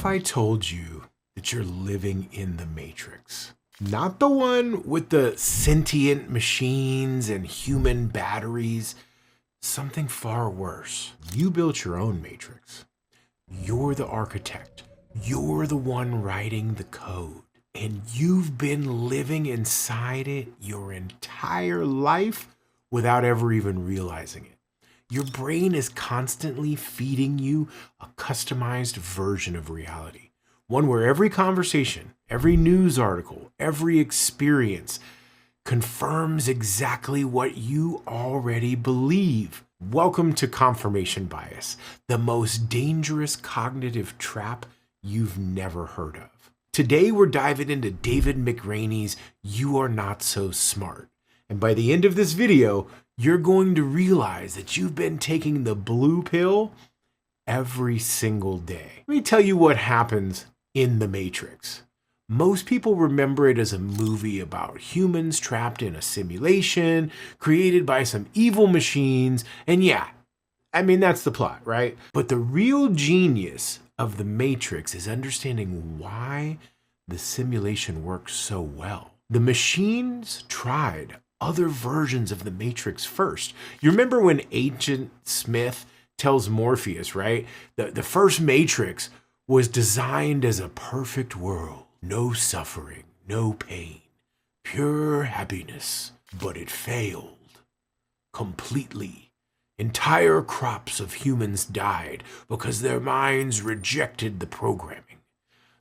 if I told you that you're living in the Matrix? Not the one with the sentient machines and human batteries. Something far worse. You built your own Matrix. You're the architect. You're the one writing the code. And you've been living inside it your entire life without ever even realizing it. Your brain is constantly feeding you a customized version of reality. One where every conversation, every news article, every experience confirms exactly what you already believe. Welcome to confirmation bias, the most dangerous cognitive trap you've never heard of. Today we're diving into David McRaney's You Are Not So Smart. And by the end of this video, you're going to realize that you've been taking the blue pill every single day. Let me tell you what happens in the Matrix. Most people remember it as a movie about humans trapped in a simulation created by some evil machines. And yeah, I mean, that's the plot, right? But the real genius of the Matrix is understanding why the simulation works so well. The machines tried other versions of the Matrix first. You remember when Agent Smith tells Morpheus, right? The first Matrix was designed as a perfect world. No suffering, no pain, pure happiness. But it failed completely. Entire crops of humans died because their minds rejected the programming.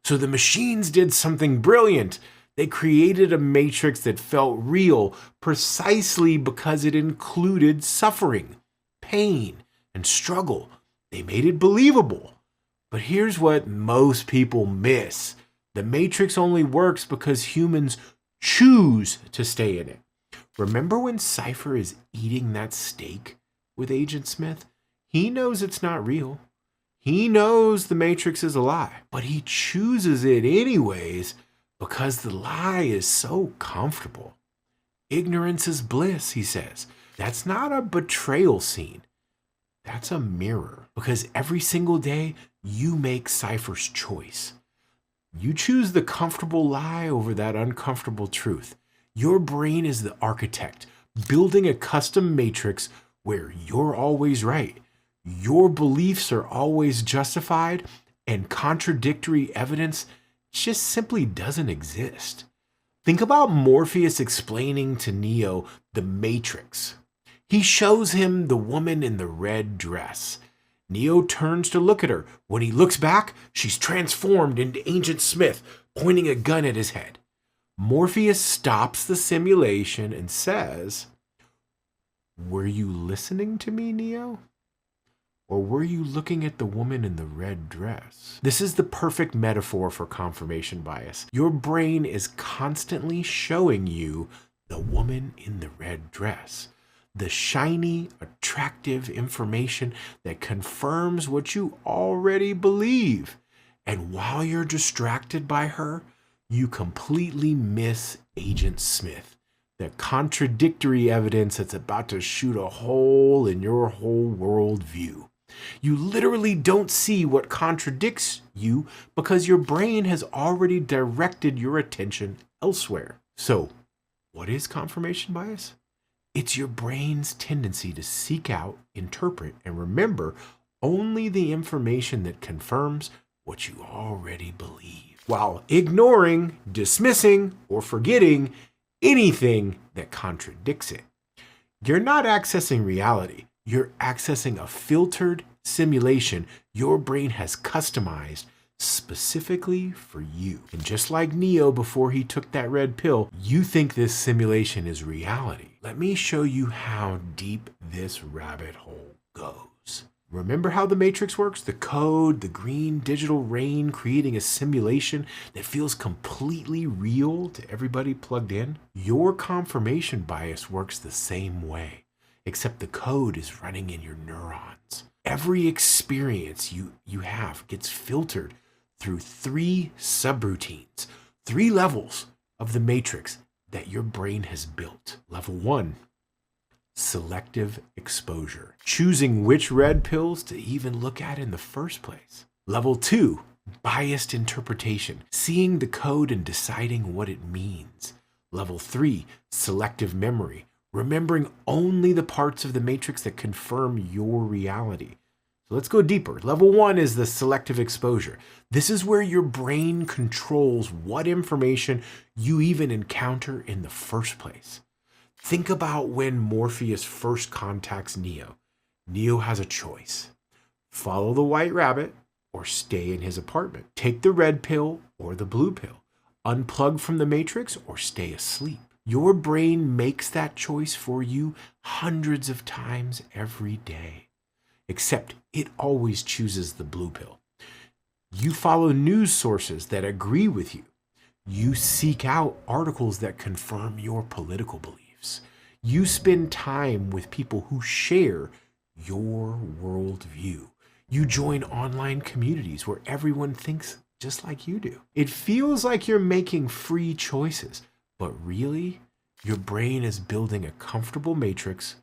So the machines did something brilliant. They created a matrix that felt real precisely because it included suffering, pain, and struggle. They made it believable. But here's what most people miss. The Matrix only works because humans choose to stay in it. Remember when Cypher is eating that steak with Agent Smith? He knows it's not real. He knows the Matrix is a lie, but he chooses it anyways because the lie is so comfortable. Ignorance is bliss, he says. That's not a betrayal scene. That's a mirror, because every single day you make Cypher's choice. You choose the comfortable lie over that uncomfortable truth. Your brain is the architect, building a custom matrix where you're always right. Your beliefs are always justified, and contradictory evidence just simply doesn't exist. Think about Morpheus explaining to Neo the Matrix. He shows him the woman in the red dress. Neo turns to look at her. When he looks back, she's transformed into Agent Smith, pointing a gun at his head. Morpheus stops the simulation and says, "Were you listening to me, Neo? Or were you looking at the woman in the red dress?" This is the perfect metaphor for confirmation bias. Your brain is constantly showing you the woman in the red dress. The shiny, attractive information that confirms what you already believe. And while you're distracted by her, you completely miss Agent Smith, the contradictory evidence that's about to shoot a hole in your whole worldview. You literally don't see what contradicts you because your brain has already directed your attention elsewhere. So, what is confirmation bias? It's your brain's tendency to seek out, interpret, and remember only the information that confirms what you already believe, while ignoring, dismissing, or forgetting anything that contradicts it. You're not accessing reality. You're accessing a filtered simulation your brain has customized specifically for you. And just like Neo before he took that red pill, you think this simulation is reality. Let me show you how deep this rabbit hole goes. Remember how the Matrix works? The code, the green digital rain creating a simulation that feels completely real to everybody plugged in? Your confirmation bias works the same way, except the code is running in your neurons. Every experience you have gets filtered through 3 subroutines, 3 levels of the Matrix that your brain has built. Level 1, selective exposure, choosing which red pills to even look at in the first place. Level 2, biased interpretation, seeing the code and deciding what it means. Level 3, selective memory, remembering only the parts of the matrix that confirm your reality. So let's go deeper. Level 1 is the selective exposure. This is where your brain controls what information you even encounter in the first place. Think about when Morpheus first contacts Neo. Neo has a choice. Follow the white rabbit or stay in his apartment. Take the red pill or the blue pill. Unplug from the matrix or stay asleep. Your brain makes that choice for you hundreds of times every day. Except it always chooses the blue pill. You follow news sources that agree with you. You seek out articles that confirm your political beliefs. You spend time with people who share your worldview. You join online communities where everyone thinks just like you do. It feels like you're making free choices, but really, your brain is building a comfortable matrix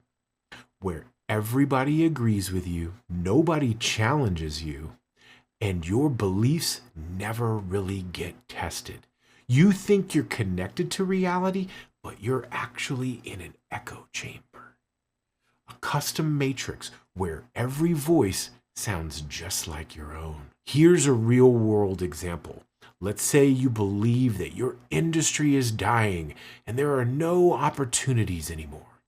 where everybody agrees with you, nobody challenges you, and your beliefs never really get tested. You think you're connected to reality, but you're actually in an echo chamber. A custom matrix where every voice sounds just like your own. Here's a real world example. Let's say you believe that your industry is dying and there are no opportunities anymore.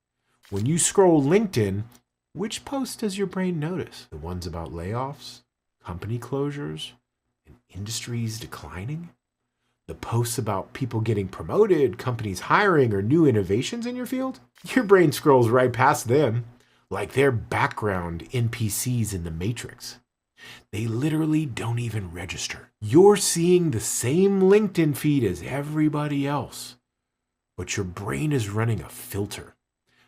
When you scroll LinkedIn, which post does your brain notice? The ones about layoffs, company closures, and industries declining? The posts about people getting promoted, companies hiring, or new innovations in your field? Your brain scrolls right past them, like they're background NPCs in the Matrix. They literally don't even register. You're seeing the same LinkedIn feed as everybody else, but your brain is running a filter,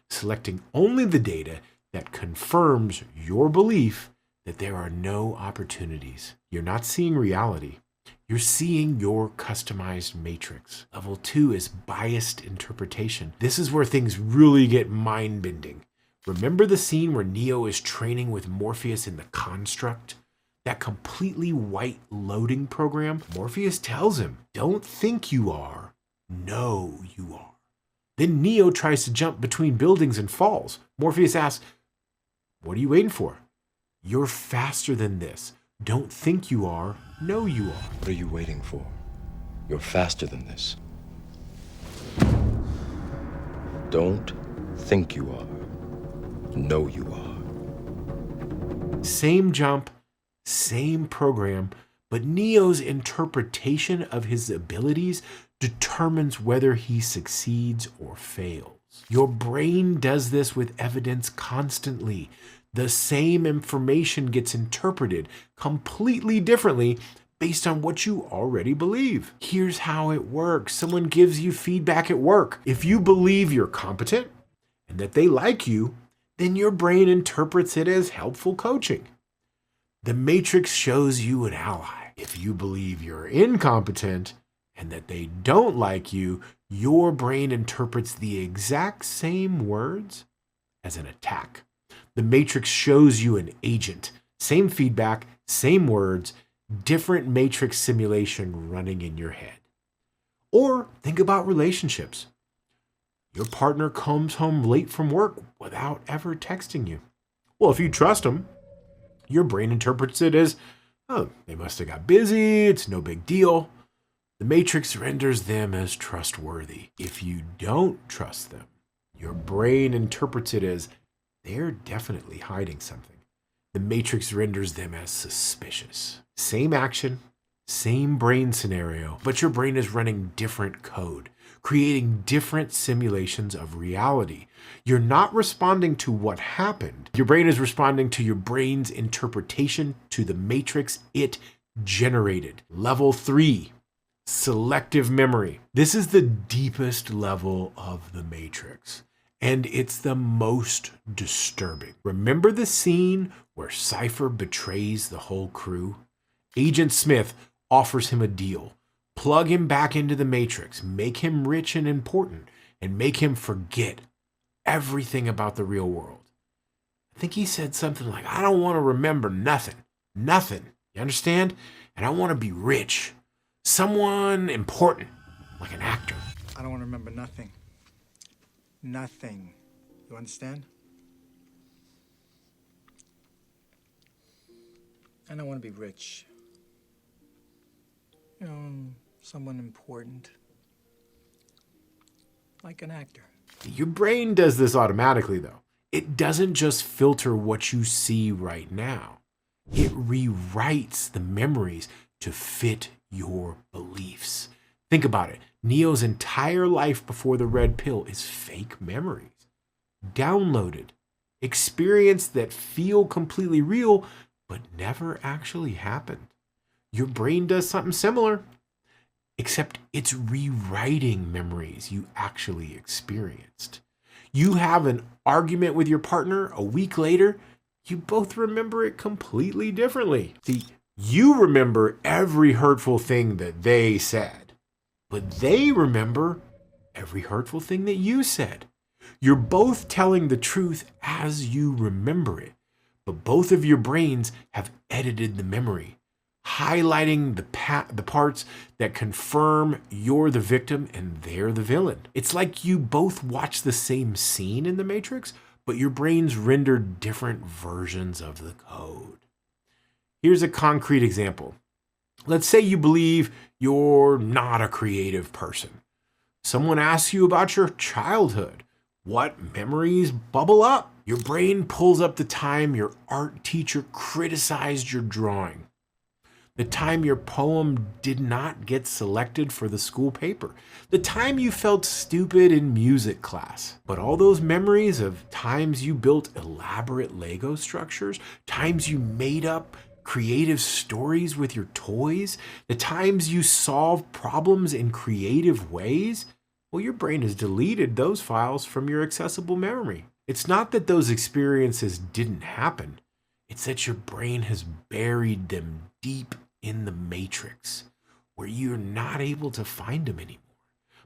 selecting only the data that confirms your belief that there are no opportunities. You're not seeing reality. You're seeing your customized matrix. Level 2 is biased interpretation. This is where things really get mind-bending. Remember the scene where Neo is training with Morpheus in the construct? That completely white loading program? Morpheus tells him, don't think you are, know you are. Then Neo tries to jump between buildings and falls. Morpheus asks, what are you waiting for? You're faster than this. Don't think you are, know you are. What are you waiting for? You're faster than this. Don't think you are, know you are. Same jump, same program, but Neo's interpretation of his abilities determines whether he succeeds or fails. Your brain does this with evidence constantly. The same information gets interpreted completely differently based on what you already believe. Here's how it works. Someone gives you feedback at work. If you believe you're competent and that they like you, then your brain interprets it as helpful coaching. The matrix shows you an ally. If you believe you're incompetent and that they don't like you, your brain interprets the exact same words as an attack. The matrix shows you an agent. Same feedback, same words, different matrix simulation running in your head. Or think about relationships. Your partner comes home late from work without ever texting you. Well, if you trust them, your brain interprets it as, oh, they must have got busy, it's no big deal. The matrix renders them as trustworthy. If you don't trust them, your brain interprets it as, they're definitely hiding something. The matrix renders them as suspicious. Same action, same brain scenario, but your brain is running different code, creating different simulations of reality. You're not responding to what happened. Your brain is responding to your brain's interpretation to the matrix it generated. Level 3, selective memory. This is the deepest level of the matrix, and it's the most disturbing. Remember the scene where Cypher betrays the whole crew? Agent Smith offers him a deal. Plug him back into the matrix, make him rich and important, and make him forget everything about the real world. I think he said something like, I don't want to remember nothing. You understand? And I want to be rich. Someone important, like an actor. I don't want to remember nothing. Nothing. You understand? And I want to be rich. You know, someone important. Like an actor. Your brain does this automatically, though. It doesn't just filter what you see right now. It rewrites the memories to fit your beliefs. Think about it. Neo's entire life before the red pill is fake memories. Downloaded. Experiences that feel completely real, but never actually happened. Your brain does something similar, except it's rewriting memories you actually experienced. You have an argument with your partner a week later, you both remember it completely differently. See, you remember every hurtful thing that they said, but they remember every hurtful thing that you said. You're both telling the truth as you remember it, but both of your brains have edited the memory, highlighting the parts that confirm you're the victim and they're the villain. It's like you both watch the same scene in the Matrix, but your brains rendered different versions of the code. Here's a concrete example. Let's say you believe you're not a creative person. Someone asks you about your childhood. What memories bubble up? Your brain pulls up the time your art teacher criticized your drawing. The time your poem did not get selected for the school paper. The time you felt stupid in music class. But all those memories of times you built elaborate Lego structures, times you made up creative stories with your toys, the times you solved problems in creative ways, well, your brain has deleted those files from your accessible memory. It's not that those experiences didn't happen. It's that your brain has buried them deep in the matrix where you're not able to find them anymore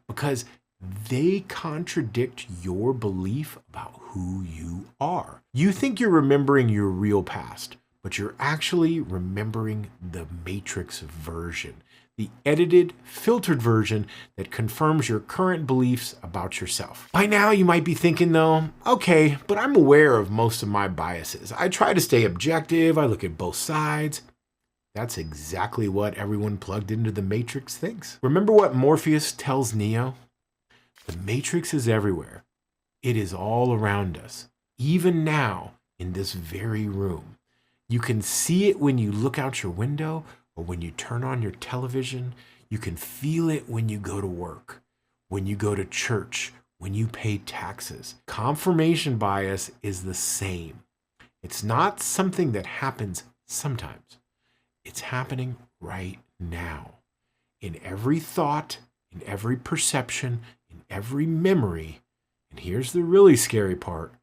because they contradict your belief about who you are. You think you're remembering your real past, but you're actually remembering the matrix version, the edited, filtered version that confirms your current beliefs about yourself. By now, you might be thinking though, okay, but I'm aware of most of my biases. I try to stay objective. I look at both sides. That's exactly what everyone plugged into the Matrix thinks. Remember what Morpheus tells Neo? The Matrix is everywhere. It is all around us, even now in this very room. You can see it when you look out your window or when you turn on your television. You can feel it when you go to work, when you go to church, when you pay taxes. Confirmation bias is the same. It's not something that happens sometimes. It's happening right now. In every thought, in every perception, in every memory. And here's the really scary part.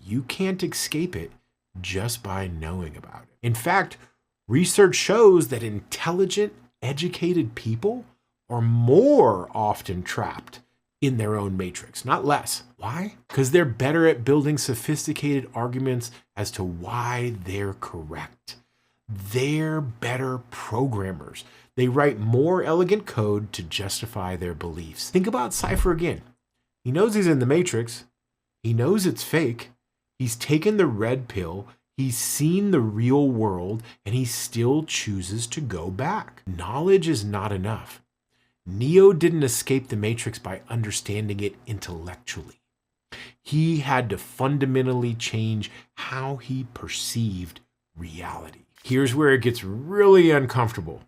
You can't escape it just by knowing about it. In fact, research shows that intelligent, educated people are more often trapped in their own matrix, not less. Why? Because they're better at building sophisticated arguments as to why they're correct. They're better programmers. They write more elegant code to justify their beliefs. Think about Cypher again. He knows he's in the Matrix. He knows it's fake. He's taken the red pill. He's seen the real world, and he still chooses to go back. Knowledge is not enough. Neo didn't escape the Matrix by understanding it intellectually. He had to fundamentally change how he perceived reality. Here's where it gets really uncomfortable.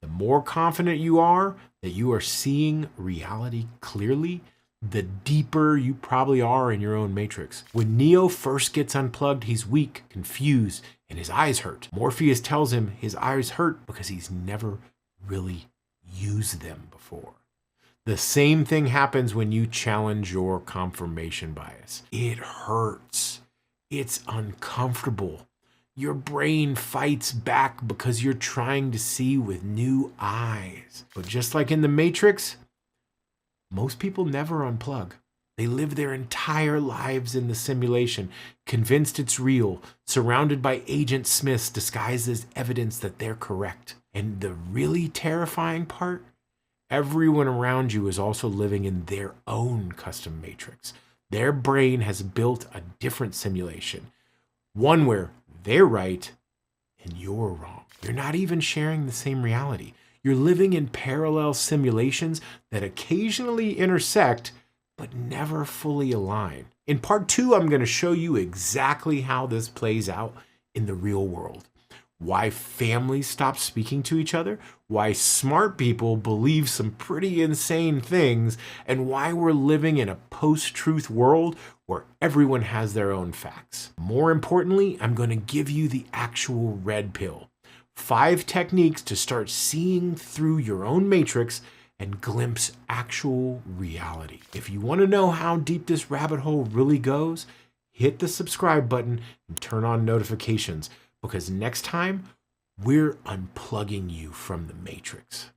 The more confident you are that you are seeing reality clearly, the deeper you probably are in your own matrix. When Neo first gets unplugged, he's weak, confused, and his eyes hurt. Morpheus tells him his eyes hurt because he's never really used them before. The same thing happens when you challenge your confirmation bias. It hurts. It's uncomfortable. Your brain fights back because you're trying to see with new eyes. But just like in the Matrix, most people never unplug. They live their entire lives in the simulation, convinced it's real, surrounded by Agent Smiths disguised as evidence that they're correct. And the really terrifying part? Everyone around you is also living in their own custom matrix. Their brain has built a different simulation, one where they're right and you're wrong. You're not even sharing the same reality. You're living in parallel simulations that occasionally intersect but never fully align. In part 2, I'm going to show you exactly how this plays out in the real world. Why families stop speaking to each other, why smart people believe some pretty insane things, and why we're living in a post-truth world where everyone has their own facts. More importantly, I'm going to give you the actual red pill. 5 techniques to start seeing through your own matrix and glimpse actual reality. If you want to know how deep this rabbit hole really goes, hit the subscribe button and turn on notifications, because next time we're unplugging you from the matrix.